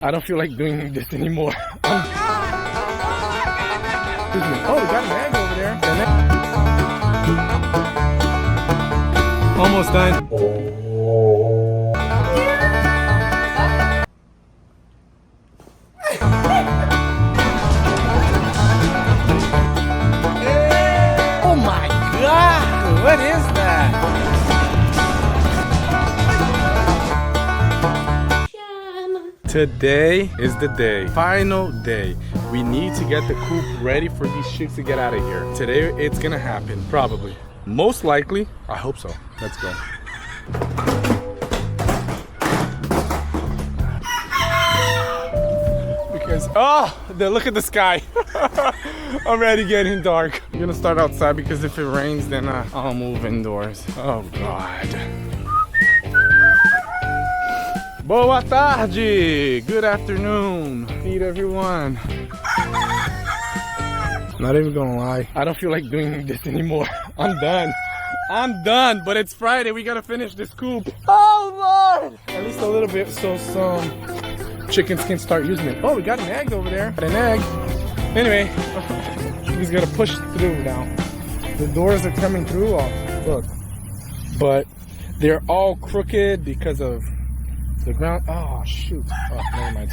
I don't feel like doing this anymore. Excuse me. Oh, we got an egg over there. Almost done. Oh my God! What is that? Today is the day. Final day. We need to get the coop ready for these chicks to get out of here. Today it's gonna happen, probably. Most likely, I hope so. Let's go. Because, look at the sky. Already getting dark. I'm gonna start outside because if it rains, then I'll move indoors. Oh God. Boa tarde! Good afternoon! Feed everyone! Not even gonna lie, I don't feel like doing this anymore. I'm done. I'm done, but it's Friday, we gotta finish this coop. Oh Lord! At least a little bit so some chickens can start using it. Oh, we got an egg over there. Got an egg. Anyway, he's gonna push through now. The doors are coming through, look. But they're all crooked because of the ground. Oh shoot. Oh, never mind.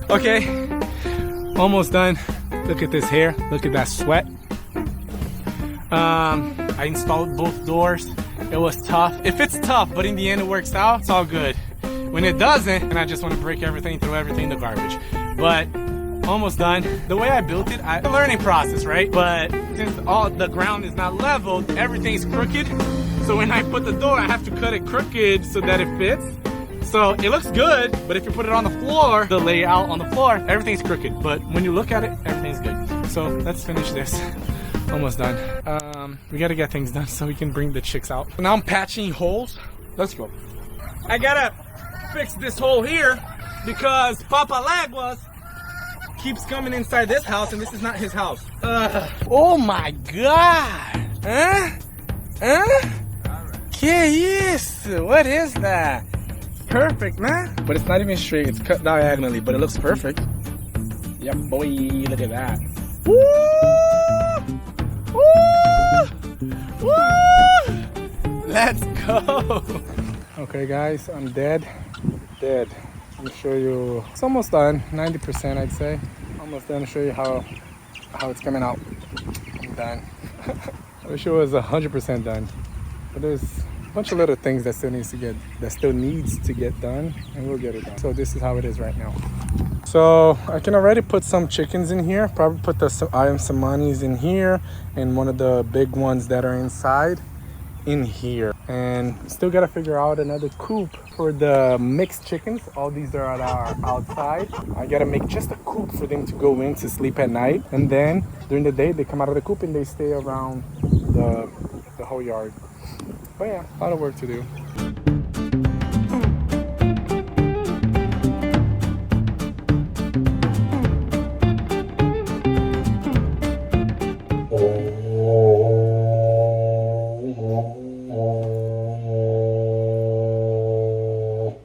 It's okay. Okay. Almost done. Look at this hair. Look at that sweat. I installed both doors. It was tough. If it's tough, but in the end it works out, it's all good. When it doesn't, and I just want to break everything, throw everything in the garbage. But almost done. The way I built it, the learning process, right? But since all the ground is not leveled, everything's crooked. So when I put the door, I have to cut it crooked so that it fits. So it looks good, but if you put it on the floor, the layout on the floor, everything's crooked. But when you look at it, everything's good. So let's finish this. Almost done. We gotta get things done so we can bring the chicks out. Now I'm patching holes. Let's go. I gotta fix this hole here because Papa Laguas keeps coming inside this house and this is not his house. Oh my God! Huh? Que isso? What is that? Perfect, man. But it's not even straight, it's cut diagonally, but it looks perfect. Yeah, boy, look at that. Woo! Woo! Woo! Let's go. Okay, guys, I'm dead. I'm gonna show you. It's almost done, 90%, I'd say. Almost done to show you how it's coming out. I'm done. I wish it was 100% done, but there's a bunch of little things that still needs to get done, and we'll get it done. So this is how it is right now. So I can already put some chickens in here. Probably put the Samanis in here, and one of the big ones that are inside in here. And still gotta figure out another coop for the mixed chickens. All these are outside. I gotta make just a coop for them to go in to sleep at night, and then during the day they come out of the coop and they stay around the whole yard. But yeah, a lot of work to do.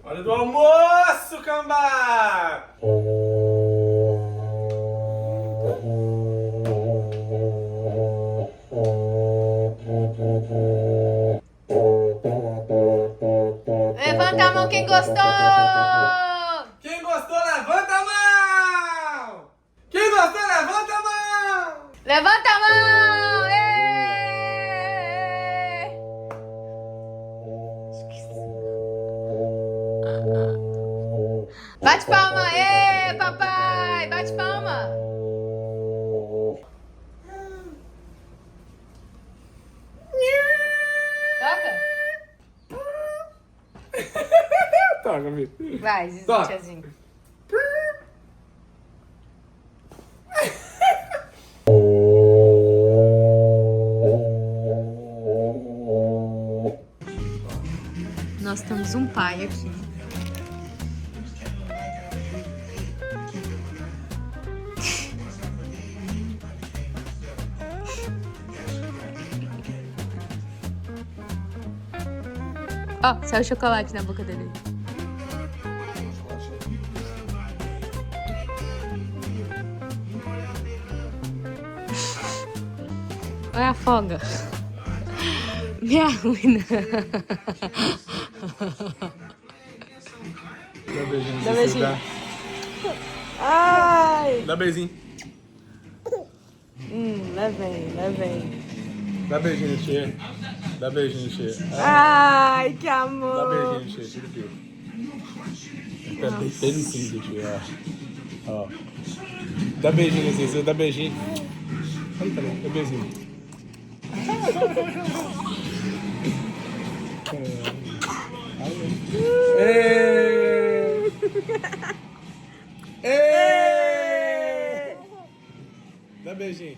Hora do almoço, cambá! Levanta a mão quem gostou! Quem gostou, levanta a mão! Quem gostou, levanta a mão! Levanta a mão! Ê! Bate palma! Ê, papai! Bate palma! Toca! Toca, amigo. Vai, Zizu, Toca. tiazinho. Nós temos um pai aqui. Ó, saiu chocolate na boca dele. Vai, afoga. Me arruina. Dá beijinho. Dá beijinho. Ai! Dá beijinho. Lá vem. Dá beijinho no cheiro. Dá beijinho no cheiro. Ai, que amor. Dá beijinho no cheiro. Tira o delicinho do cheiro, ó. Dá beijinho no cheiro, dá beijinho. Aí, tá bom, dá beijinho. Dá beijinho.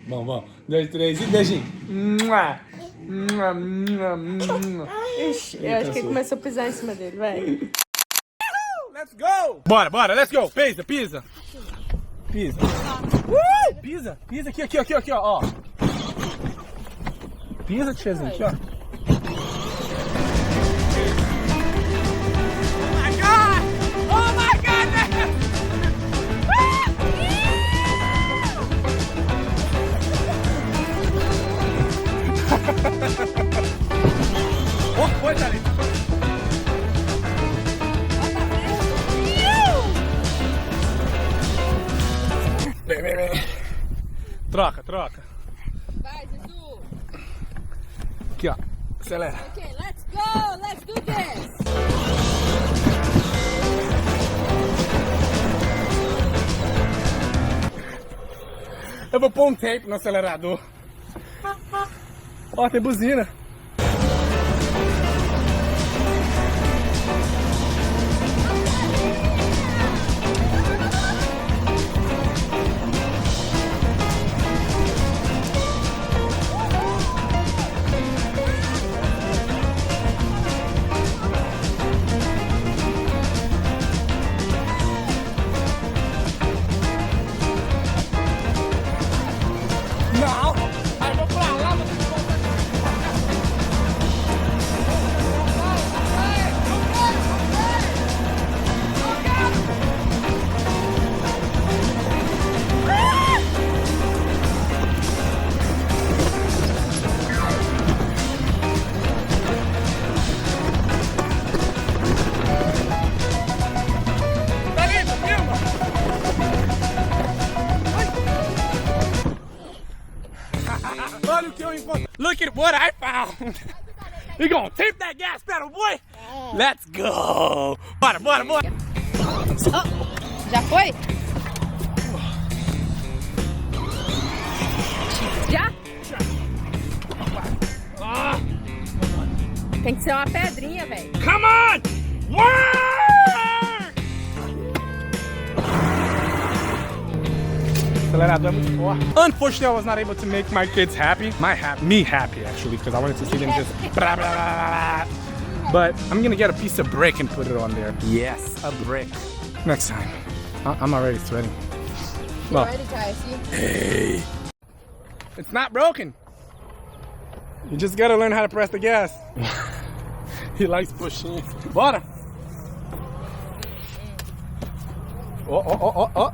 Vamos. 2, 3 e beijinho. Ixi, eu acho que ele começou a pisar em cima dele, vai. Let's go! Bora, let's go. Pisa. Pisa aqui, ó. Pisa, tiazinho, aqui, ó. Oh my God! Oh, foi, Thalita. Vem. Troca. Vai, Zizu. Aqui, ó. Acelera. Ok, let's go. Let's do this. Eu vou pôr um tape no acelerador. Ó, tem buzina. Não! Aí eu vou pra lá, olha o que eu encontrei. Look at what I found. You gonna tape that gas pedal, boy? Let's go. Bora. Já foi? Já? Tem que ser uma pedrinha, velho. Come on! Work! Acelerador é muito forte. Unfortunately, I was not able to make my kids happy. Me happy, actually, because I wanted to see them just blah, blah, blah, blah. But I'm gonna get a piece of brick and put it on there. Yes, a brick. Next time. I'm already sweating. Well, Ready, guys? hey. It's not broken. You just gotta learn how to press the gas. He likes pushing. Bora! Oh.